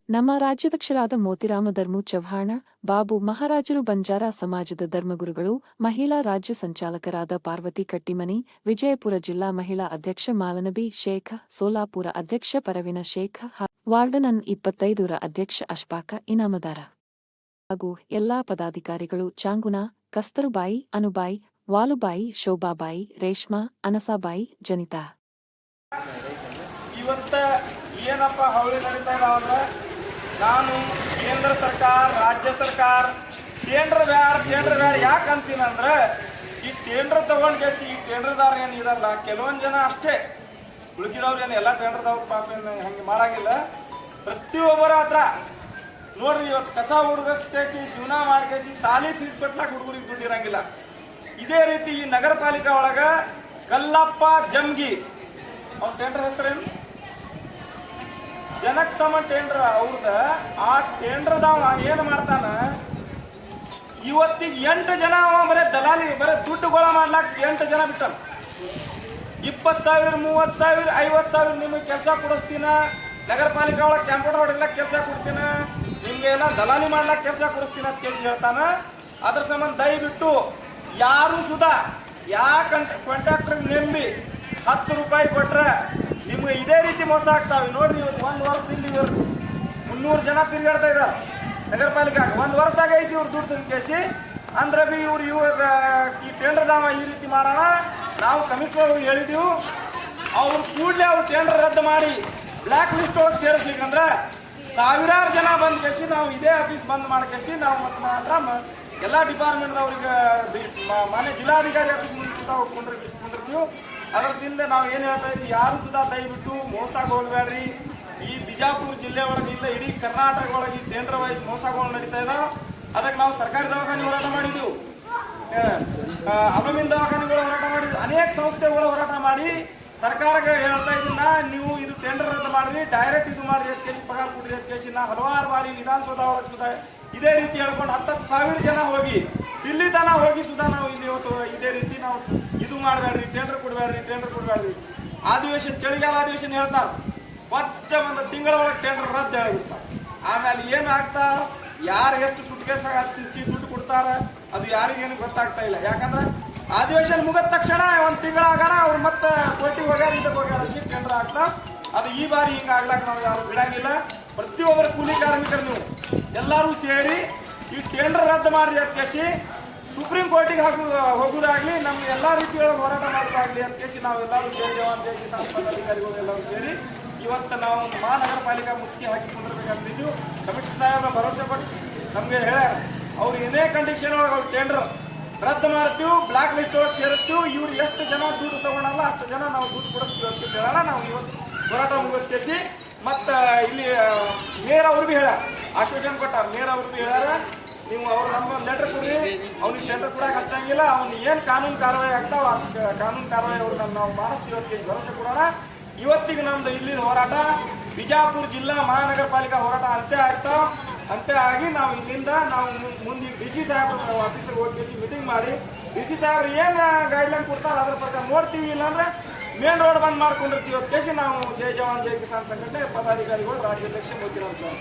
ನಮ್ಮ ರಾಜ್ಯಾಧ್ಯಕ್ಷರಾದ ಮೋತಿರಾಮ ಧರ್ಮು ಚವ್ಹಾಣ ಬಾಬು ಮಹಾರಾಜರು ಬಂಜಾರ ಸಮಾಜದ ಧರ್ಮಗುರುಗಳು, ಮಹಿಳಾ ರಾಜ್ಯ ಸಂಚಾಲಕರಾದ ಪಾರ್ವತಿ ಕಟ್ಟಿಮನಿ, ವಿಜಯಪುರ ಜಿಲ್ಲಾ ಮಹಿಳಾ ಅಧ್ಯಕ್ಷ ಮಾಲನಬಿ ಶೇಖ, ಸೋಲಾಪುರ ಅಧ್ಯಕ್ಷ ಪರವಿನ ಶೇಖ, ವಾರ್ಡನನ್ 25ರ ಅಧ್ಯಕ್ಷ ಅಶ್ಫಾಕ ಇನಾಮದಾರ ಹಾಗೂ ಎಲ್ಲಾ ಪದಾಧಿಕಾರಿಗಳು ಚಾಂಗುನಾ, ಕಸ್ತೂರುಬಾಯಿ, ಅನುಬಾಯಿ, ವಾಲುಬಾಯಿ, ಶೋಭಾಬಾಯಿ, ರೇಷ್ಮಾ, ಅನಸಾಬಾಯಿ, ಜನಿತಾ. ಇವತ್ತ ಏನಪ್ಪ ಹವಳಿ ನಡೀತಾ ಇದಾವಂದ್ರೆ, ನಾನು ಕೇಂದ್ರ ಸರ್ಕಾರ, ರಾಜ್ಯ ಸರ್ಕಾರ ಟೇಂಡ್ರ್ ಬ್ಯಾಡ ಯಾಕೆ ಅಂತೀನಂದ್ರೆ, ಈ ಟೇಂಡ್ರ್ ತಗೊಂಡ್ ಕೇಸಿ ಈ ಟೇಂಡ್ರದಾರ ಏನು ಇದಲ್ಲ, ಕೆಲವೊಂದು ಜನ ಅಷ್ಟೇ, ಉಳುಕಿದವ್ರು ಏನು ಎಲ್ಲ ಟೇಂಡ್ರದವ್ರು ಪಾಪ ಏನು ಹಂಗೆ ಮಾಡಂಗಿಲ್ಲ. ಪ್ರತಿಯೊಬ್ಬರ ಹತ್ರ ನೋಡ್ರಿ, ಇವತ್ತು ಕಸ ಹುಡುಗಸ್ಕೇಸಿ ಜೀವನ ಮಾಡ್ಕೇಸಿ ಸಾಲಿ ಫೀಸ್ ಕೊಟ್ಲಾಕ ಹುಡುಗರಿಗೆ ದುಡ್ಡಿರಂಗಿಲ್ಲ. ಇದೇ ರೀತಿ ಈ ನಗರ ಪಾಲಿಕೆ ಒಳಗ ಕಲ್ಲಪ್ಪ ಜಮ್ಗಿ ಅವ್ನ ಟೇಂಡ್ರ್ ಹೆಸರೇನು, ಜನಕ್ ಸಮ ಟೇಂಡ್ರ ಅವ್ರದ. ಆ ಟೇಂಡ್ರದವ ಏನು ಮಾಡ್ತಾನ, ಇವತ್ತಿಗೆ 8 ಜನ ಅವ ಬರೇ ದಲಾಲಿ, ಬರೇ ದುಡ್ಡುಗಳ ಮಾಡ್ಲಾಕ 8 ಜನ ಬಿಟ್ಟಾನ. 20,000, 30,000, 50,000 ನಿಮಗೆ ಕೆಲಸ ಕೊಡಿಸ್ತೀನ, ನಗರ ಪಾಲಿಕೆ ಒಳಗೆ ಕಂಪ್ಯೂಟರ್ ಹೊಡಿಲಾಕ ಕೆಲಸ ಕೊಡ್ತೀನ, ನಿಮ್ಗೆ ಎಲ್ಲ ದಲಾಲಿ ಮಾಡ್ಲಾಕ ಕೆಲಸ ಕೊಡಿಸ್ತೀನ ಅಂತ ಕೇಳಿ ಹೇಳ್ತಾನ. ಅದ್ರ ಸಂಬಂಧ ದಯವಿಟ್ಟು ಯಾರು ಸುಧಾ ಕಾಂಟ್ರಾಕ್ಟರ್ ನೆಂಬಿ 10 ರೂಪಾಯಿ ಕೊಟ್ರೆ ನಿಮ್ಗೆ ಇದೇ ರೀತಿ ಮೋಸ ಆಗ್ತಾವೆ. ನೋಡ್ರಿ, ಇವತ್ತು 1 ವರ್ಷದಿಂದ ಇವರು 300 ಜನ ತಿರುಗಾಡ್ತಾ ಇದ್ದಾರೆ ನಗರ ಪಾಲಿಕೆ. 1 ವರ್ಷ ಆಗೈತಿ ಇವ್ರು ದುಡ್ಡು ತಿನ್ಕೇಸಿ. ಅಂದ್ರೆ ಬಿ ಇವ್ರು ಈ ಟೇಂಡ್ರದಾವ ಈ ರೀತಿ ಮಾಡೋಣ, ನಾವು ಕಮಿಷನರ್ ಹೇಳಿದೀವಿ, ಅವ್ರು ಕೂಡಲೇ ಅವ್ರು ಟೇಂಡರ್ ರದ್ದು ಮಾಡಿ ಬ್ಲ್ಯಾಕ್ ಲಿಸ್ಟ್ ಒಳಗೆ ಸೇರಿಸ್ಲಿಕ್ಕಂದ್ರೆ ಸಾವಿರಾರು ಜನ ಬಂದ್ ಕೇಸಿ ನಾವು ಇದೇ ಆಫೀಸ್ ಬಂದ್ ಮಾಡ್ಕೇಸಿ ನಾವು ಮತ್ತೆ ಮಾತ್ರ ಎಲ್ಲ ಡಿಪಾರ್ಟ್ಮೆಂಟ್ದವ್ರಿಗೆ ಮಾನ್ಯ ಜಿಲ್ಲಾಧಿಕಾರಿ ಆಫೀಸ್ ಮುಂದೆ ಸುತ್ತ ಕುಂದಿರ್ತೀವಿ. ಅದರದಿಂದ ನಾವು ಏನು ಹೇಳ್ತಾ ಇದ್ದೀವಿ, ಯಾರು ಸುಧಾ ದಯವಿಟ್ಟು ಮೋಸಕ್ಕೆ ಹೋಗ್ಬೇಡ್ರಿ. ಈ ಬಿಜಾಪುರ ಜಿಲ್ಲೆ ಒಳಗೆ ಇಲ್ಲ, ಇಡೀ ಕರ್ನಾಟಕ ಒಳಗೆ ಈ ಟೇಂಡರ್ ವೈಸ್ ಮೋಸಗಳು ನಡೀತಾ ಇದಾವೆ. ಅದಕ್ಕೆ ನಾವು ಸರ್ಕಾರಿ ದವಾಖಾನೆ ಹೋರಾಟ ಮಾಡಿದ್ದೀವಿ, ಅಲಮಿನ್ ದವಾಖಾನೆಗಳು ಹೋರಾಟ ಮಾಡಿದ್ವಿ, ಅನೇಕ ಸಂಸ್ಥೆಗಳು ಹೋರಾಟ ಮಾಡಿ ಸರ್ಕಾರಕ್ಕೆ ಹೇಳ್ತಾ ಇದ್ದೀನ, ನೀವು ಇದು ಟೆಂಡರ್ ರದ್ದು ಮಾಡ್ರಿ, ಡೈರೆಕ್ಟ್ ಇದು ಮಾಡ್ರಿ, ಕೇಸಿ ಪಗಾರ ಕೊಡ್ರಿ ಅಂತ ಕೇಸಿ ನಾ ಹಲವಾರು ಬಾರಿ ವಿಧಾನಸೌಧ ಒಳಗೆ ಸುಧಾ ಇದೇ ರೀತಿ ಹೇಳ್ಕೊಂಡು 10,000 ಜನ ಹೋಗಿ ದಿಲ್ಲಿ ತನ ಹೋಗಿ ಸುಧಾ ನಾವು ಇಲ್ಲಿ ಇವತ್ತು ಇದೇ ರೀತಿ ನಾವು ಇದು ಮಾಡಬೇಡ್ರಿ, ಟೆಂಡರ್ ಕೊಡಬೇಡ್ರಿ. ಅಧಿವೇಶನ, ಚಳಿಗಾಲ ಅಧಿವೇಶನ ಹೇಳ್ತಾರೆ, ಒಟ್ಟ ಒಂದು ತಿಂಗಳ ಒಳಗೆ ಟೆಂಡರ್ ರದ್ದು ಹೇಳಿಬಿಡ್ತಾರೆ. ಆಮೇಲೆ ಏನು ಆಗ್ತಾ, ಯಾರು ಎಷ್ಟು ಸುಟ್ಕೇಸಾಗ ತಿಂಚಿ ದುಡ್ಡು ಕೊಡ್ತಾರೆ ಅದು ಯಾರಿಗೇನು ಗೊತ್ತಾಗ್ತಾ ಇಲ್ಲ. ಯಾಕಂದ್ರೆ ಅಧಿವೇಶನ ಮುಗಿದ ತಕ್ಷಣ 1 ತಿಂಗಳ ಆಗೋಣ ಅವ್ರು ಮತ್ತೆ ಕೋರ್ಟಿಗೆ ಹೋಗ್ಯಾರ, ಇದಕ್ಕೆ ಹೋಗ್ಯಾರ ಅಂತ ಟೆಂಡರ್ ಆಗ್ತಾ. ಅದು ಈ ಬಾರಿ ಹಿಂಗೆ ಆಗ್ಲಾಕ ನಾವು ಯಾರು ಬಿಡಂಗಿಲ್ಲ. ಪ್ರತಿಯೊಬ್ಬರ ಕೂಲಿ ಕಾರ್ಮಿಕರು ನೀವು ಎಲ್ಲರೂ ಸೇರಿ ಈ ಟೆಂಡರ್ ರದ್ದು ಮಾಡ್ರಿ ಅಂತ ಕೇಸಿ ಸುಪ್ರೀಂ ಕೋರ್ಟಿಗೆ ಹೋಗೋದಾಗ್ಲಿ, ನಮ್ಗೆ ಎಲ್ಲ ರೀತಿಯೊಳಗೆ ಹೋರಾಟ ಮಾಡೋದಾಗ್ಲಿ ಅಂತ ಕೇಸಿ ನಾವೆಲ್ಲರೂ ಜೈ ಜವಾನ್ ಜೈ ಕಿಸಾನ್ ಪದಾಧಿಕಾರಿಗಳು ಎಲ್ಲರೂ ಸೇರಿ ಇವತ್ತು ನಾವು ಮಹಾನಗರ ಪಾಲಿಕೆ ಮುತ್ತಿಗೆ ಹಾಕಿ ಕುಂದಿರ್ಬೇಕಂತಿದ್ದೀವಿ. ಕಮಿಷನರ್ ಸಾಹೇಬ್ರ ಭರವಸೆ ಕೊಟ್ಟು ನಮಗೆ ಹೇಳ್ಯಾರ, ಅವ್ರು ಏನೇ ಕಂಡೀಷನ್ ಒಳಗೆ ಅವ್ರು ಟೆಂಡರ್ ರದ್ದು ಮಾಡ್ತೀವಿ, ಬ್ಲ್ಯಾಕ್ ಲಿಸ್ಟ್ ಒಳಗೆ ಸೇರಿಸ್ತೀವಿ, ಇವ್ರು ಎಷ್ಟು ಜನ ದುಡ್ಡು ತಗೊಳಲ್ಲ ಅಷ್ಟು ಜನ ನಾವು ದುಡ್ಡು ಕೊಡಿಸ್ತೀವಿ ಅಂತ ಹೇಳೋಣ. ನಾವು ಇವತ್ತು ಹೋರಾಟ ಮುಗಿಸ್ಕೇಸಿ ಮತ್ತು ಇಲ್ಲಿ ಮೇಯರ್ ಅವ್ರು ಭೀ ಹೇಳ್ಯಾರ, ಆಶ್ವಾಸನೆ ಕೊಟ್ಟಾರ. ಮೇಯರ್ ಅವ್ರು ಭೀ ಹೇಳ್ಯಾರ, ನೀವು ಅವ್ರು ನಮ್ಮ ಲೆಟರ್ ಕೊಡ್ರಿ, ಅವ್ನಿಗೆ ಟೆಂಡರ್ ಕೊಡಕ್ಕೆ ಹಚ್ಚಂಗಿಲ್ಲ, ಅವ್ನು ಏನು ಕಾನೂನು ಕಾರ್ಯವಾಹಿ ಆಗ್ತಾವ ಕಾನೂನು ಕಾರ್ಯವಾಹಿ ಅವ್ರು ನಾವು ಮಾಡಿಸ್ತೀವಿ ಇವತ್ತಿಗೆ ಭರವಸೆ ಕೊಡೋಣ. ಇವತ್ತಿಗೆ ನಮ್ದು ಇಲ್ಲಿನ ಹೋರಾಟ ಬಿಜಾಪುರ ಜಿಲ್ಲಾ ಮಹಾನಗರ ಪಾಲಿಕಾ ಹೋರಾಟ ಅಂತ್ಯ ಆಗಿ ನಾವು ಇಲ್ಲಿಂದ ನಾವು ಮುಂದೆ DC ಸಾಹೇಬ್ರ ಆಫೀಸಿಗೆ ಹೋಗಿ ಮೀಟಿಂಗ್ ಮಾಡಿ DC ಸಾಹೇಬ್ರು ಏನು ಗೈಡ್ಲೈನ್ ಕೊಡ್ತಾರೆ ಅದ್ರ ಪ್ರಕಾರ ನೋಡ್ತೀವಿ. ಇಲ್ಲಾಂದ್ರೆ ಮೇನ್ ರೋಡ್ ಬಂದ್ ಮಾಡ್ಕೊಂಡಿರ್ತೀವಿ ಅಂತ ಕೇಸಿ ನಾವು ಜೈ ಜವಾನ್ ಜೈ ಕಿಸಾನ್ ಸಂಘಟನೆ ಪದಾಧಿಕಾರಿಗಳು ರಾಜ್ಯಾಧ್ಯಕ್ಷ ಮೋತಿರಾಮ್ ಚವ್ಹಾಣ.